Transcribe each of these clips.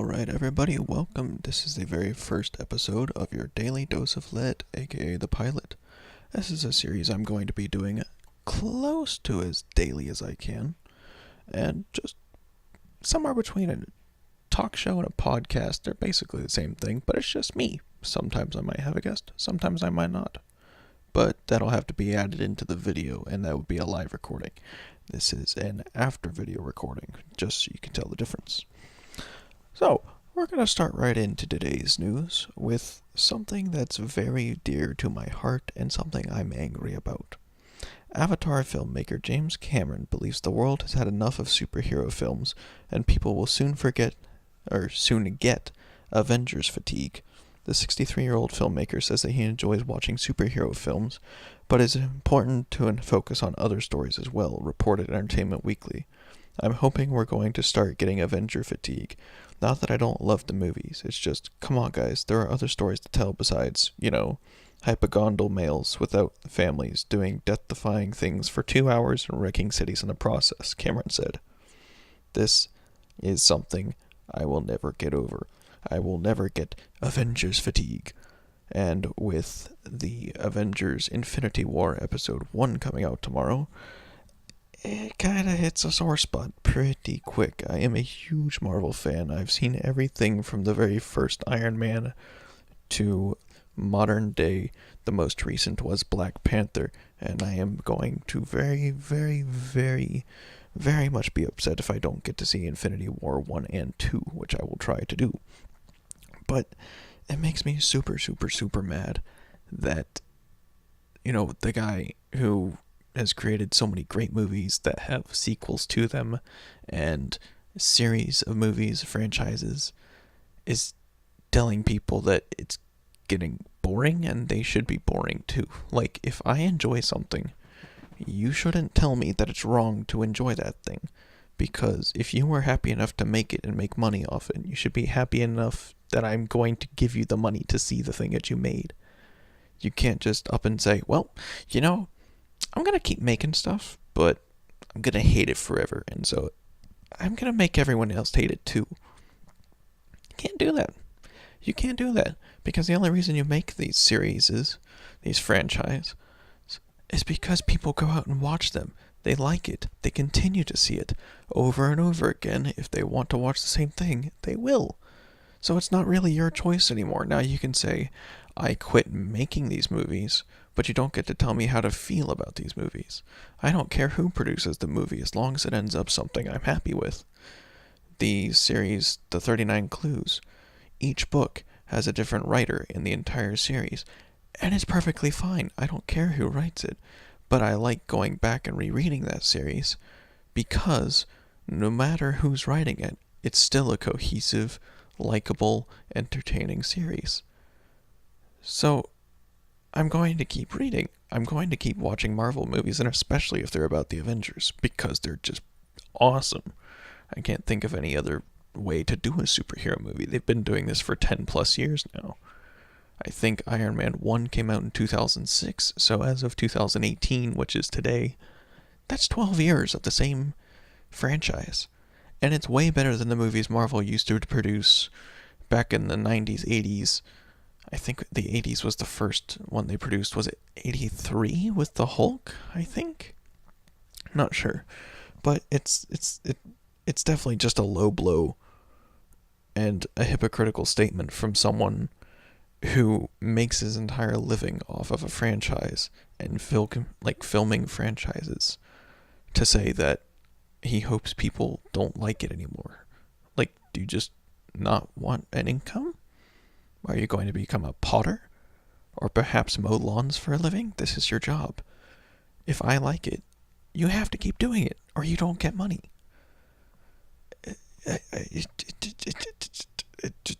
Alright everybody, welcome. This is the very first episode of your Daily Dose of Lead, aka The Pilot. This is a series I'm going to be doing close to as daily as I can, and just somewhere between a talk show and a podcast. They're basically the same thing, but it's just me. Sometimes I might have a guest, sometimes I might not. But that'll have to be added into the video, and that would be a live recording. This is an after video recording, just so you can tell the difference. So, we're going to start right into today's news with something that's very dear to my heart and something I'm angry about. Avatar filmmaker James Cameron believes the world has had enough of superhero films and people will soon get Avengers fatigue. The 63-year-old filmmaker says that he enjoys watching superhero films, but it's important to focus on other stories as well, reported Entertainment Weekly. I'm hoping we're going to start getting Avenger fatigue. Not that I don't love the movies, it's just, come on guys, there are other stories to tell besides, hypogondal males without families doing death-defying things for 2 hours and wrecking cities in the process, Cameron said. This is something I will never get over. I will never get Avengers fatigue. And with the Avengers Infinity War Episode 1 coming out tomorrow, it kind of hits a sore spot pretty quick. I am a huge Marvel fan. I've seen everything from the very first Iron Man to modern day. The most recent was Black Panther, and I am going to very, very, very, very much be upset if I don't get to see Infinity War 1 and 2, which I will try to do. But it makes me super, super, super mad that, the guy who has created so many great movies that have sequels to them and a series of movies, franchises, is telling people that it's getting boring and they should be boring too. Like, if I enjoy something, you shouldn't tell me that it's wrong to enjoy that thing. Because if you were happy enough to make it and make money off it, you should be happy enough that I'm going to give you the money to see the thing that you made. You can't just up and say, well, I'm going to keep making stuff, but I'm going to hate it forever, and so I'm going to make everyone else hate it too. You can't do that. You can't do that, because the only reason you make these series, these franchises, is because people go out and watch them. They like it. They continue to see it over and over again. If they want to watch the same thing, they will. So it's not really your choice anymore. Now you can say, I quit making these movies, but you don't get to tell me how to feel about these movies. I don't care who produces the movie as long as it ends up something I'm happy with. The series, The 39 Clues, each book has a different writer in the entire series, and it's perfectly fine. I don't care who writes it, but I like going back and rereading that series because no matter who's writing it, it's still a cohesive, likable, entertaining series. So, I'm going to keep reading. I'm going to keep watching Marvel movies, and especially if they're about the Avengers, because they're just awesome. I can't think of any other way to do a superhero movie. They've been doing this for 10 plus years now. I think Iron Man 1 came out in 2006, so as of 2018, which is today, that's 12 years of the same franchise. And it's way better than the movies Marvel used to produce back in the 90s, 80s. I think the 80s was the first one they produced. Was it 83 with the Hulk, I think? Not sure. But it's definitely just a low blow and a hypocritical statement from someone who makes his entire living off of a franchise and filming franchises to say that he hopes people don't like it anymore. Like, do you just not want an income? Are you going to become a potter? Or perhaps mow lawns for a living? This is your job. If I like it, you have to keep doing it, or you don't get money. It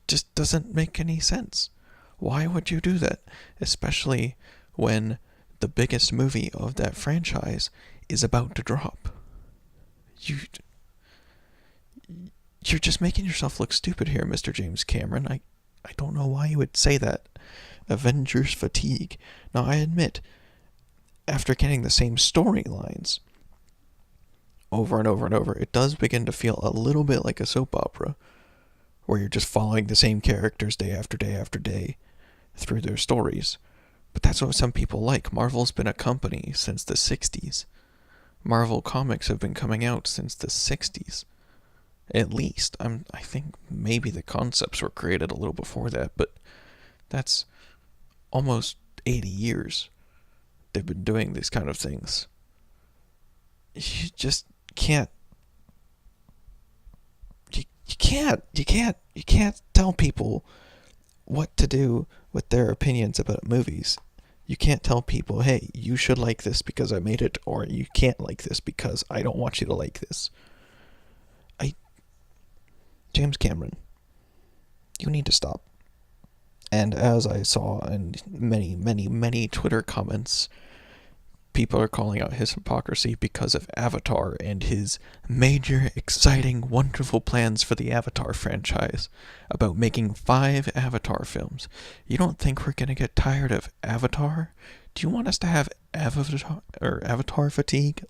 just doesn't make any sense. Why would you do that? Especially when the biggest movie of that franchise is about to drop. You're just making yourself look stupid here, Mr. James Cameron. I don't know why you would say that. Avengers fatigue. Now, I admit, after getting the same storylines over and over and over, it does begin to feel a little bit like a soap opera, where you're just following the same characters day after day after day through their stories. But that's what some people like. Marvel's been a company since the 60s. Marvel comics have been coming out since the 60s. At least. I think maybe the concepts were created a little before that, but that's almost 80 years they've been doing these kind of things. You just can't. You can't tell people what to do with their opinions about movies. You can't tell people, hey, you should like this because I made it, or you can't like this because I don't want you to like this. James Cameron, you need to stop. And as I saw in many Twitter comments, people are calling out his hypocrisy because of Avatar and his major, exciting, wonderful plans for the Avatar franchise about making 5 Avatar films. You don't think we're going to get tired of Avatar? Do you want us to have Avatar fatigue?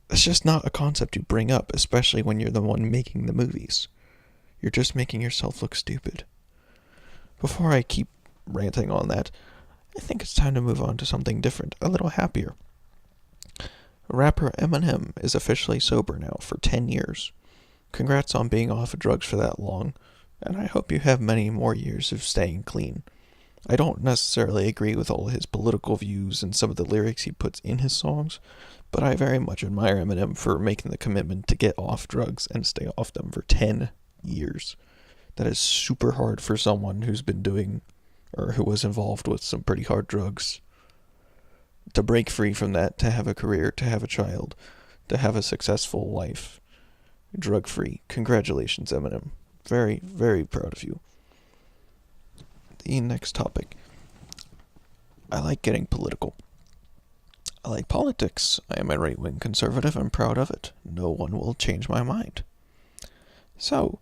That's just not a concept you bring up, especially when you're the one making the movies. You're just making yourself look stupid. Before I keep ranting on that, I think it's time to move on to something different, a little happier. Rapper Eminem is officially sober now for 10 years. Congrats on being off of drugs for that long, and I hope you have many more years of staying clean. I don't necessarily agree with all his political views and some of the lyrics he puts in his songs, but I very much admire Eminem for making the commitment to get off drugs and stay off them for 10 years. That is super hard for someone who's been doing, or who was involved with some pretty hard drugs. To break free from that, to have a career, to have a child, to have a successful life, drug-free. Congratulations, Eminem. Very, very proud of you. The next topic. I like getting political. I like politics. I am a right-wing conservative. I'm proud of it. No one will change my mind. So,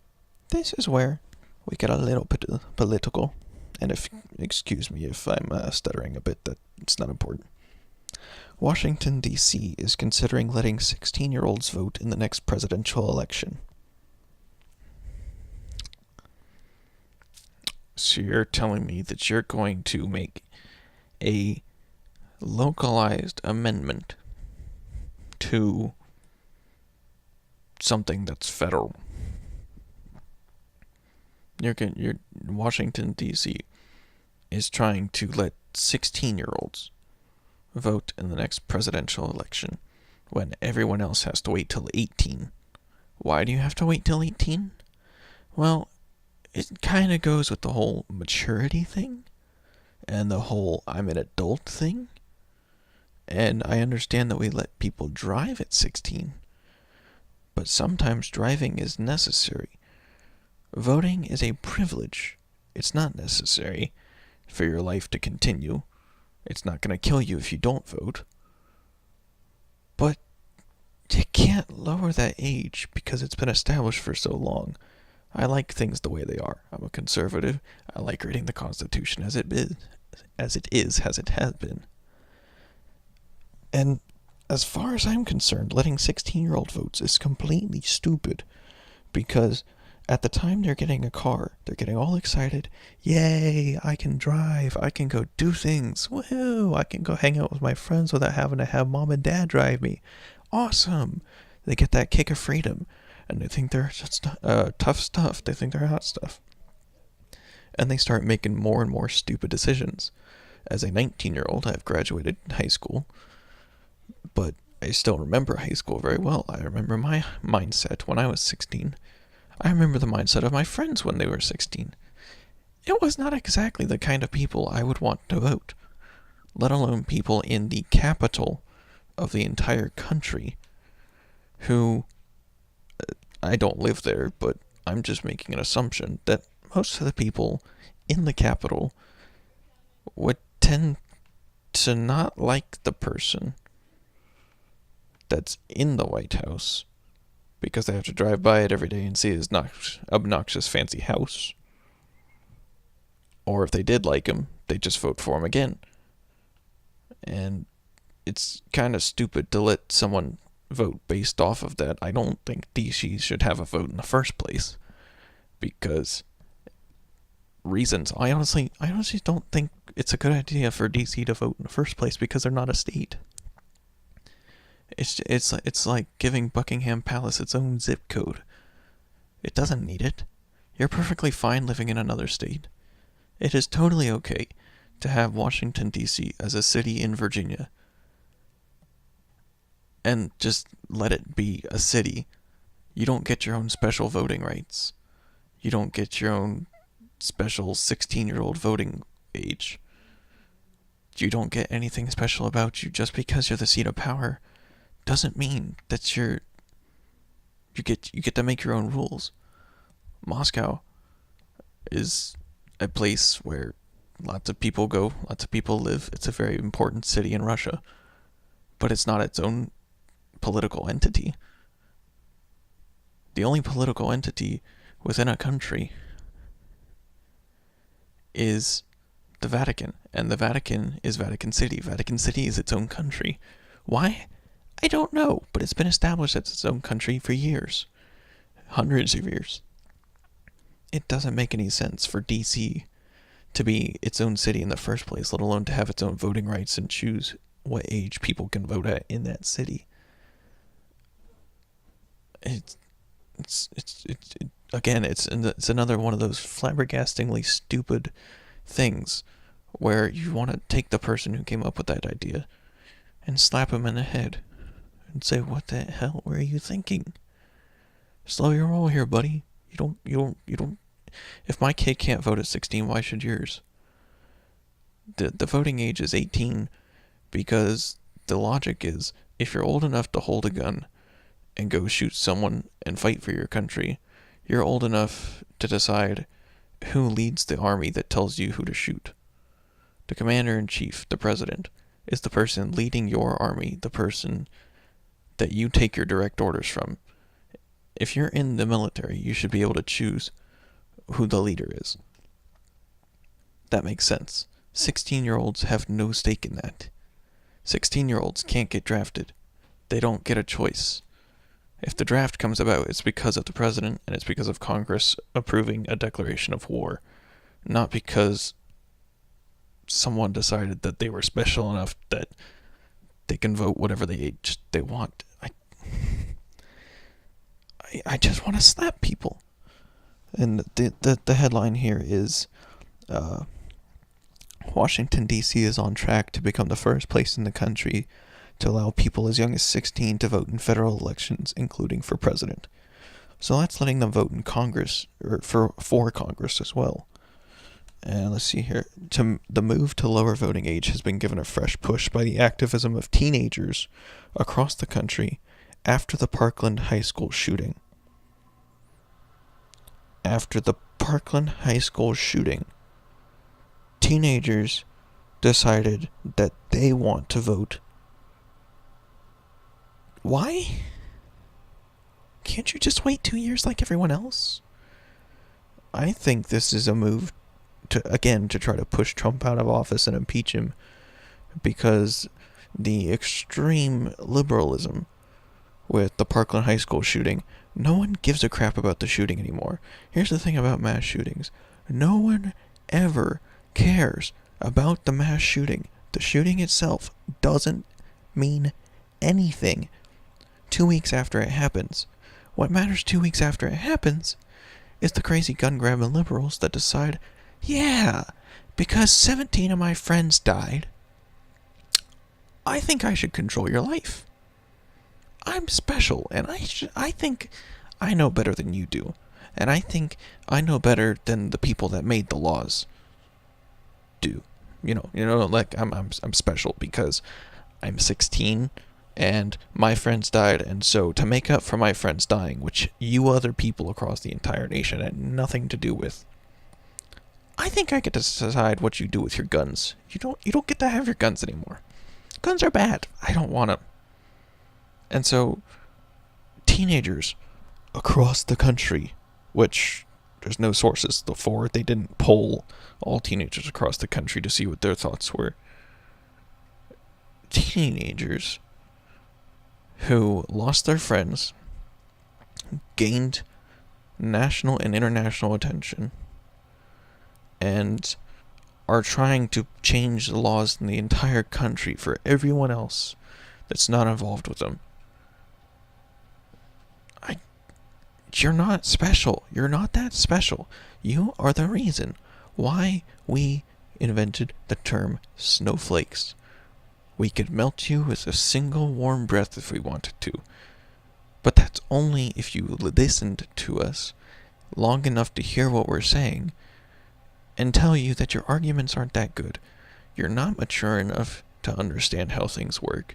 this is where we get a little bit political. And excuse me if I'm stuttering a bit, that's not important. Washington, D.C. is considering letting 16-year-olds vote in the next presidential election. So you're telling me that you're going to make a localized amendment to something that's federal. Washington, D.C. is trying to let 16-year-olds vote in the next presidential election when everyone else has to wait till 18. Why do you have to wait till 18? Well, it kind of goes with the whole maturity thing and the whole I'm an adult thing. And I understand that we let people drive at 16, but sometimes driving is necessary. Voting is a privilege. It's not necessary for your life to continue. It's not going to kill you if you don't vote. But you can't lower that age because it's been established for so long. I like things the way they are. I'm a conservative. I like reading the Constitution as it has been. And as far as I'm concerned, letting 16-year-old votes is completely stupid because at the time they're getting a car, they're getting all excited. Yay, I can drive. I can go do things. Woohoo, I can go hang out with my friends without having to have mom and dad drive me. Awesome. They get that kick of freedom. And they think they're tough stuff. They think they're hot stuff. And they start making more and more stupid decisions. As a 19-year-old, I've graduated high school. But I still remember high school very well. I remember my mindset when I was 16. I remember the mindset of my friends when they were 16. It was not exactly the kind of people I would want to vote, let alone people in the capital of the entire country who, I don't live there, but I'm just making an assumption that most of the people in the capital would tend to not like the person that's in the White House because they have to drive by it every day and see his obnoxious fancy house. Or if they did like him, they'd just vote for him again. And it's kind of stupid to let someone vote based off of that. I don't think DC should have a vote in the first place. because reasons. I honestly don't think it's a good idea for DC to vote in the first place because they're not a state. It's like giving Buckingham Palace its own zip code. It doesn't need it. You're perfectly fine living in another state. It is totally okay to have Washington, D.C. as a city in Virginia. And just let it be a city. You don't get your own special voting rights. You don't get your own special 16-year-old voting age. You don't get anything special about you just because you're the seat of power. Doesn't mean that you get to make your own rules. Moscow is a place where lots of people go, lots of people live. It's a very important city in Russia, but it's not its own political entity. The only political entity within a country is the Vatican, and the Vatican is Vatican City. Vatican City is its own country. Why? I don't know, but it's been established as its own country for years. Hundreds of years. It doesn't make any sense for DC to be its own city in the first place, let alone to have its own voting rights and choose what age people can vote at in that city. It's another one of those flabbergastingly stupid things where you want to take the person who came up with that idea and slap him in the head and say, "What the hell were you thinking? Slow your roll here, buddy. You don't. If my kid can't vote at 16, why should yours?" The voting age is 18 because the logic is if you're old enough to hold a gun and go shoot someone and fight for your country, you're old enough to decide who leads the army that tells you who to shoot. The commander-in-chief, the president, is the person leading your army, the person that you take your direct orders from. If you're in the military, you should be able to choose who the leader is. That makes sense. 16-year-olds have no stake in that. 16-year-olds can't get drafted. They don't get a choice. If the draft comes about, it's because of the president and it's because of Congress approving a declaration of war, not because someone decided that they were special enough that they can vote whatever they want. I just want to slap people. And the headline here is Washington, D.C. is on track to become the first place in the country to allow people as young as 16 to vote in federal elections, including for president. So that's letting them vote in Congress, or for Congress as well. And let's see here. The move to lower voting age has been given a fresh push by the activism of teenagers across the country after the Parkland High School shooting. After the Parkland High School shooting, teenagers decided that they want to vote. Why? Can't you just wait 2 years like everyone else? I think this is a move to try to push Trump out of office and impeach him, because the extreme liberalism with the Parkland High School shooting, no one gives a crap about the shooting anymore. Here's the thing about mass shootings. No one ever cares about the mass shooting. The shooting itself doesn't mean anything 2 weeks after it happens. What matters 2 weeks after it happens is the crazy gun-grabbing liberals that decide, yeah, because 17 of my friends died, I think I should control your life. I'm special, and I think I know better than you do. And I think I know better than the people that made the laws do. You know, like I'm special because I'm 16 and my friends died, and so to make up for my friends dying, which you other people across the entire nation had nothing to do with, I think I get to decide what you do with your guns. You don't get to have your guns anymore. Guns are bad. I don't want them. And so teenagers across the country, which there's no sources for, they didn't poll all teenagers across the country to see what their thoughts were. Teenagers who lost their friends, gained national and international attention and are trying to change the laws in the entire country for everyone else that's not involved with them. You're not special. You're not that special. You are the reason why we invented the term snowflakes. We could melt you with a single warm breath if we wanted to. But that's only if you listened to us long enough to hear what we're saying and tell you that your arguments aren't that good. You're not mature enough to understand how things work.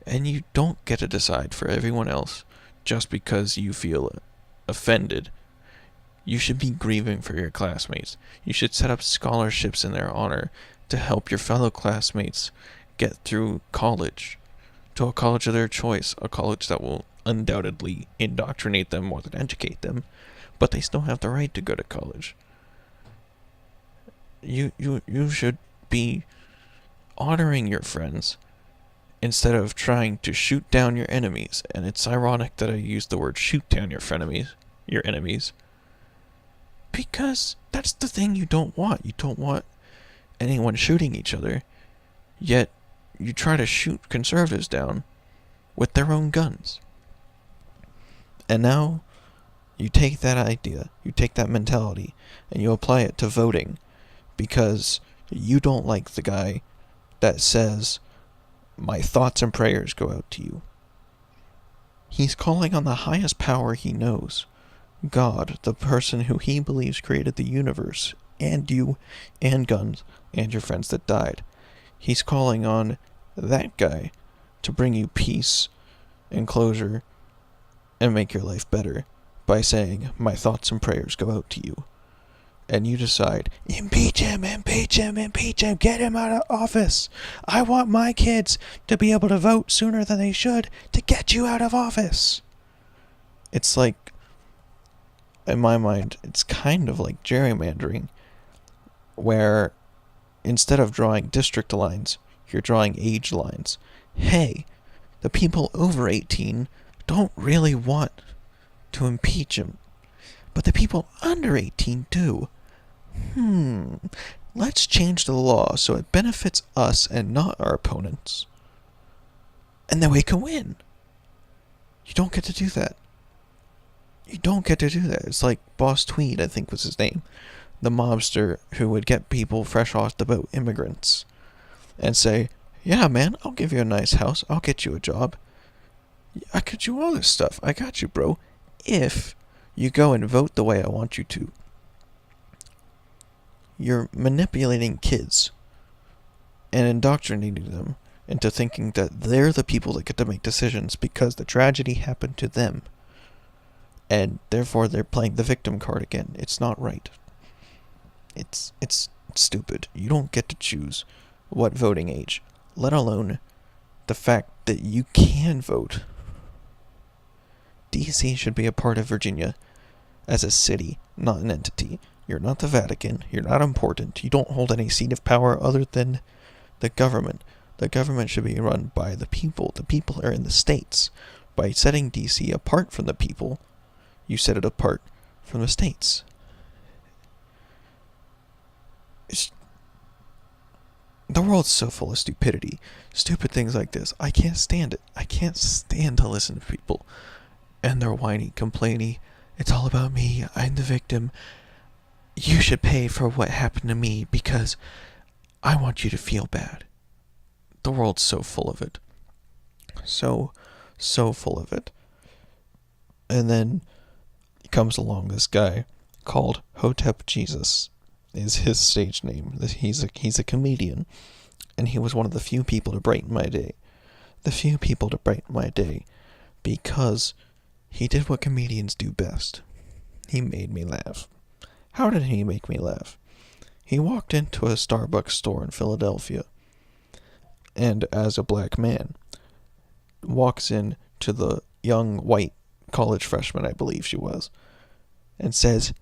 And you don't get to decide for everyone else just because you feel offended. You should be grieving for your classmates. You should set up scholarships in their honor to help your fellow classmates get through college, to a college of their choice, a college that will undoubtedly indoctrinate them more than educate them, but they still have the right to go to college. You should be honoring your friends instead of trying to shoot down your enemies. And it's ironic that I use the word shoot down your enemies, because that's the thing you don't want. You don't want anyone shooting each other, yet you try to shoot conservatives down with their own guns. And now you take that idea, you take that mentality, and you apply it to voting, because you don't like the guy that says, "My thoughts and prayers go out to you." He's calling on the highest power he knows, God, the person who he believes created the universe, and you, and guns, and your friends that died. He's calling on that guy to bring you peace and closure and make your life better by saying, "My thoughts and prayers go out to you." And you decide, impeach him, impeach him, impeach him, get him out of office. I want my kids to be able to vote sooner than they should to get you out of office. It's like, in my mind, it's kind of like gerrymandering, where instead of drawing district lines, you're drawing age lines. Hey, the people over 18 don't really want to impeach him, but the people under 18 do. Let's change the law so it benefits us and not our opponents. And then we can win. You don't get to do that. You don't get to do that. It's like Boss Tweed, I think was his name. The mobster who would get people fresh off the boat, immigrants, and say, "Yeah, man, I'll give you a nice house. I'll get you a job. I get you all this stuff. I got you, bro. If you go and vote the way I want you to." You're manipulating kids and indoctrinating them into thinking that they're the people that get to make decisions because the tragedy happened to them. And therefore they're playing the victim card again. It's not right. It's stupid. You don't get to choose what voting age, let alone the fact that you can vote. DC should be a part of Virginia as a city, not an entity. You're not the Vatican. You're not important. You don't hold any seat of power other than the government. The government should be run by the people. The people are in the states. By setting DC apart from the people, you set it apart from the states. The world's so full of stupidity. Stupid things like this. I can't stand it. I can't stand to listen to people. And they're whiny, complaining. It's all about me. I'm the victim. You should pay for what happened to me because I want you to feel bad. The world's so full of it. So full of it. And then comes along this guy called Hotep Jesus, is his stage name. He's a comedian, and he was one of the few people to brighten my day. The few people to brighten my day because he did what comedians do best. He made me laugh. How did he make me laugh? He walked into a Starbucks store in Philadelphia, and as a black man, walks in to the young white college freshman, I believe she was, and says,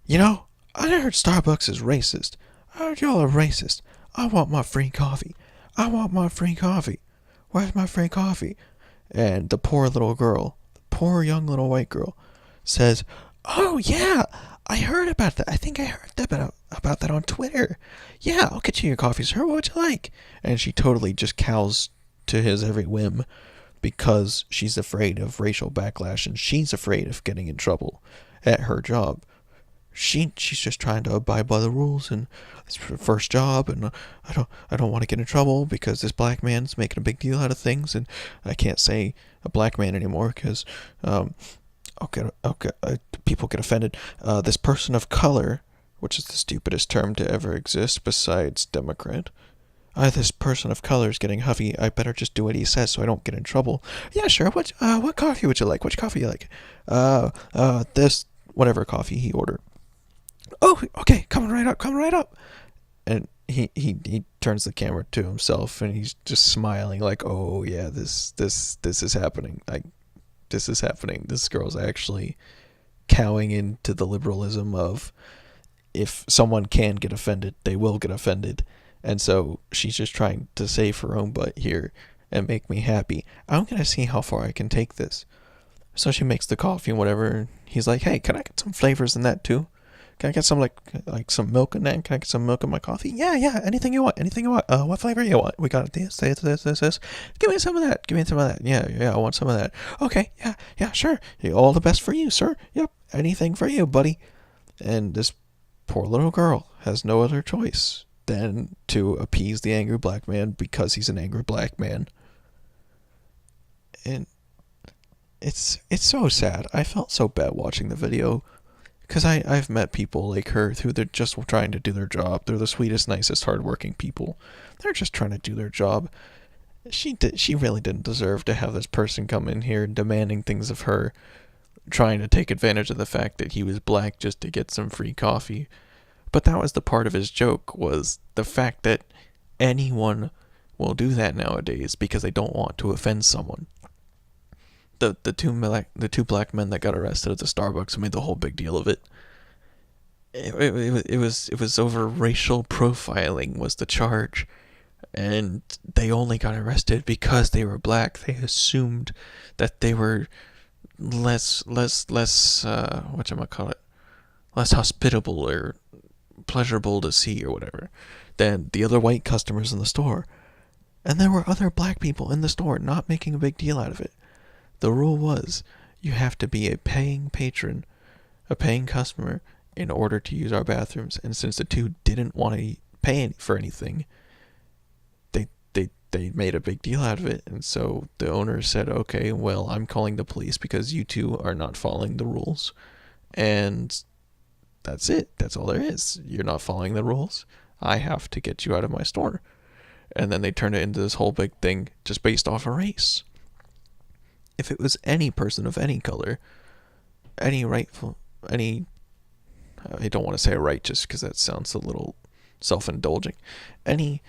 "You know, I heard Starbucks is racist. I heard y'all are racist. I want my free coffee. I want my free coffee. Where's my free coffee?" And the poor little girl, the poor young little white girl, says, Oh, yeah, I heard about that. I think I heard about that on Twitter. Yeah, I'll get you your coffee, sir. What would you like? And she totally just cows to his every whim because she's afraid of racial backlash and she's afraid of getting in trouble at her job. She's just trying to abide by the rules, and it's her first job, and I don't want to get in trouble because this black man's making a big deal out of things, and I can't say a black man anymore because people get offended. This person of color, which is the stupidest term to ever exist besides Democrat. This person of color is getting huffy. I better just do what he says so I don't get in trouble. Yeah, sure. What coffee would you like? Which coffee you like? This whatever coffee he ordered. Oh, okay, coming right up, coming right up. And he turns the camera to himself and he's just smiling like, oh yeah, this is happening. This is happening. This girl's actually cowing into the liberalism of if someone can get offended, they will get offended. And so she's just trying to save her own butt here and make me happy. I'm going to see how far I can take this. So she makes the coffee and whatever. He's like, hey, can I get some flavors in that too? Can I get some like some milk in that? Can I get some milk in my coffee? Yeah, anything you want, anything you want. What flavor you want? We got this. Give me some of that. Give me some of that. Yeah, I want some of that. Okay, yeah, sure. All the best for you, sir. Yep, anything for you, buddy. And this poor little girl has no other choice than to appease the angry black man because he's an angry black man. And it's so sad. I felt so bad watching the video. Because I've met people like her who they're just trying to do their job. They're the sweetest, nicest, hardworking people. They're just trying to do their job. She really didn't deserve to have this person come in here demanding things of her, trying to take advantage of the fact that he was black just to get some free coffee. But that was the part of his joke, was the fact that anyone will do that nowadays because they don't want to offend someone. The two black men that got arrested at the Starbucks made the whole big deal of it. It was over racial profiling was the charge, and they only got arrested because they were black. They assumed that they were less whatchamacallit, less hospitable or pleasurable to see or whatever than the other white customers in the store. And there were other black people in the store not making a big deal out of it. The rule was you have to be a paying patron, a paying customer, in order to use our bathrooms. And since the two didn't want to pay for anything, they made a big deal out of it. And so the owner said, okay, well, I'm calling the police because you two are not following the rules. And that's it. That's all there is. You're not following the rules. I have to get you out of my store. And then they turned it into this whole big thing just based off of race. If it was any person of any color, I don't want to say righteous because that sounds a little self-indulging. Any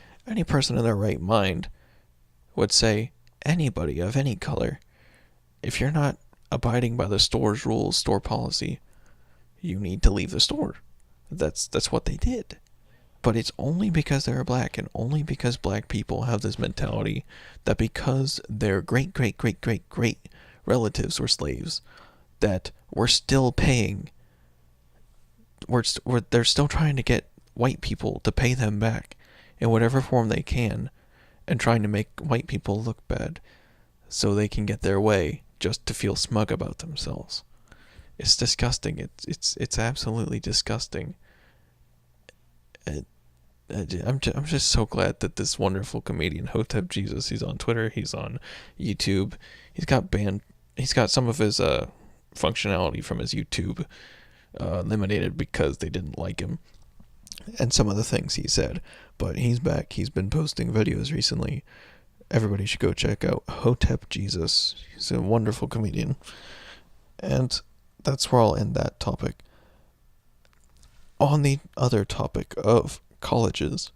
person in their right mind would say, anybody of any color, if you're not abiding by the store's rules, store policy, you need to leave the store. That's what they did. But it's only because they're black, and only because black people have this mentality that because their great relatives were slaves, that we're still paying. They're still trying to get white people to pay them back in whatever form they can, and trying to make white people look bad so they can get their way just to feel smug about themselves. It's disgusting. It's absolutely disgusting. I'm just so glad that this wonderful comedian Hotep Jesus, he's on Twitter, he's on YouTube, he's got some of his functionality from his YouTube eliminated because they didn't like him and some of the things he said, but he's back. He's been posting videos recently. Everybody should go check out Hotep Jesus. He's a wonderful comedian. And that's where I'll end that topic. On the other topic of colleges,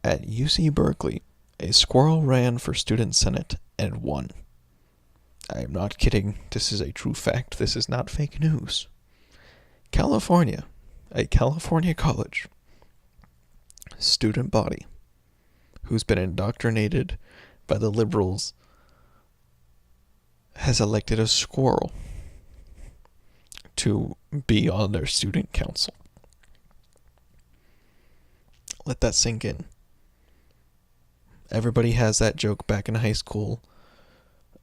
at UC Berkeley, a squirrel ran for student senate and won. I am not kidding. This is a true fact. This is not fake news. California, a California college student body who's been indoctrinated by the liberals has elected a squirrel to be on their student council. Let that sink in. Everybody has that joke back in high school.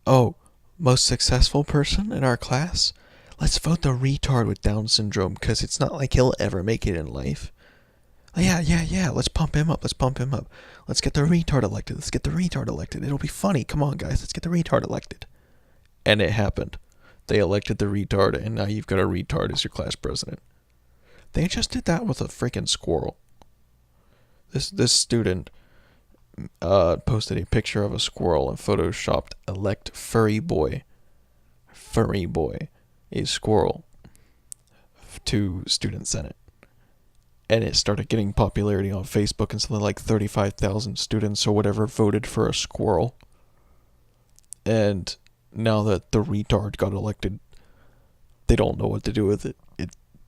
Oh, most successful person in our class? Let's vote the retard with Down syndrome, because it's not like he'll ever make it in life. Yeah, let's pump him up, Let's get the retard elected, It'll be funny, come on guys, let's get the retard elected. And it happened. They elected the retard, and now you've got a retard as your class president. They just did that with a freaking squirrel. This student posted a picture of a squirrel and photoshopped elect furry boy, a squirrel, to student senate. And it started getting popularity on Facebook, and something like 35,000 students or whatever voted for a squirrel. And now that the retard got elected, they don't know what to do with it.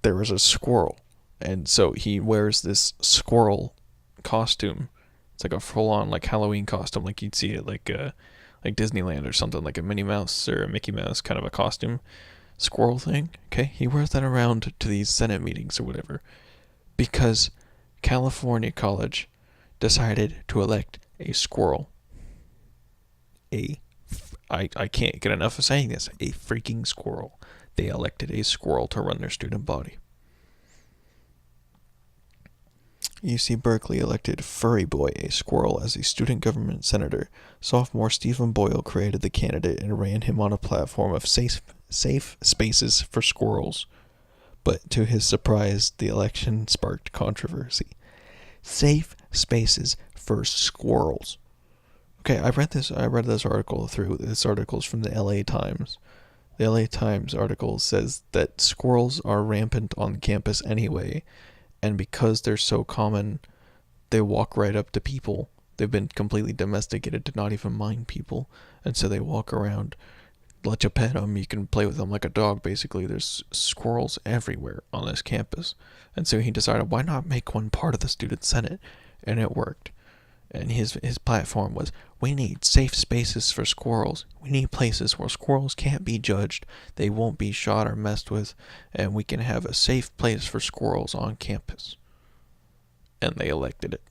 There is a squirrel, and so he wears this squirrel costume. It's like a full-on like Halloween costume, like you'd see it like Disneyland or something, like a Minnie Mouse or a Mickey Mouse kind of a costume squirrel thing. Okay, he wears that around to these Senate meetings or whatever, because California College decided to elect a squirrel. I can't get enough of saying this. A freaking squirrel. They elected a squirrel to run their student body. UC Berkeley elected Furry Boy, a squirrel, as a student government senator. Sophomore Stephen Boyle created the candidate and ran him on a platform of safe spaces for squirrels. But to his surprise, the election sparked controversy. Safe spaces for squirrels. Okay, I read this article through. This article is from the LA Times. The LA Times article says that squirrels are rampant on campus anyway, and because they're so common, they walk right up to people. They've been completely domesticated to not even mind people, and so they walk around. Let you pet them, you can play with them like a dog, basically. There's squirrels everywhere on this campus. And so he decided, why not make one part of the student senate? And it worked. And his platform was, we need safe spaces for squirrels. We need places where squirrels can't be judged, they won't be shot or messed with, and we can have a safe place for squirrels on campus. And they elected it.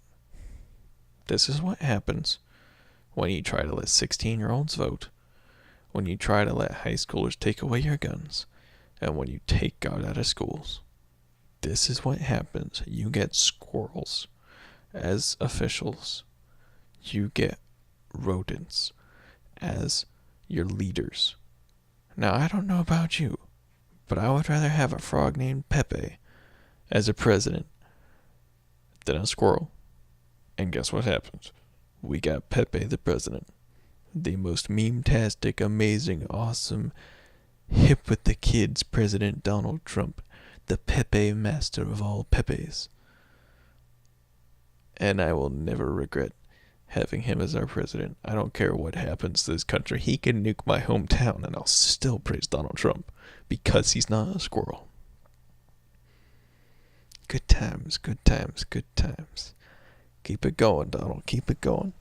This is what happens when you try to let 16-year-olds vote, when you try to let high schoolers take away your guns, and when you take God out of schools. This is what happens. You get squirrels as officials. You get rodents as your leaders. Now, I don't know about you, but I would rather have a frog named Pepe as a president than a squirrel. And guess what happens? We got Pepe the President. The most meme-tastic, amazing, awesome, hip with the kids President Donald Trump. The Pepe master of all Pepes. And I will never regret having him as our president. I don't care what happens to this country. He can nuke my hometown and I'll still praise Donald Trump because he's not a squirrel. Good times, good times, good times. Keep it going, Donald. Keep it going.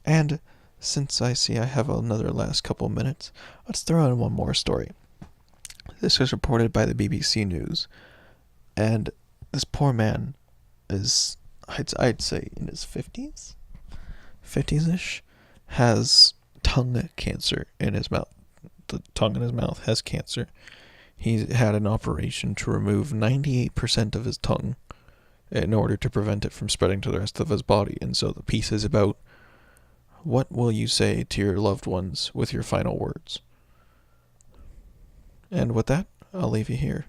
And since I see I have another last couple minutes, let's throw in one more story. This was reported by the BBC News. And this poor man is, I'd say, in his 50s? 50s-ish? Has tongue cancer in his mouth. The tongue in his mouth has cancer. He had an operation to remove 98% of his tongue in order to prevent it from spreading to the rest of his body. And so the piece is about, what will you say to your loved ones with your final words? And with that, I'll leave you here.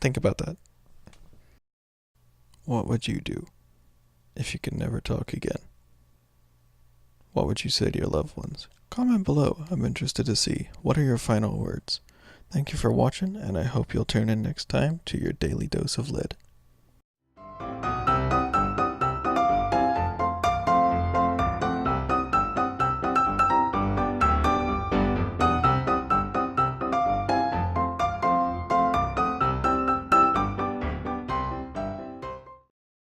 Think about that. What would you do if you could never talk again? What would you say to your loved ones? Comment below. I'm interested to see. What are your final words? Thank you for watching, and I hope you'll tune in next time to your daily dose of lead.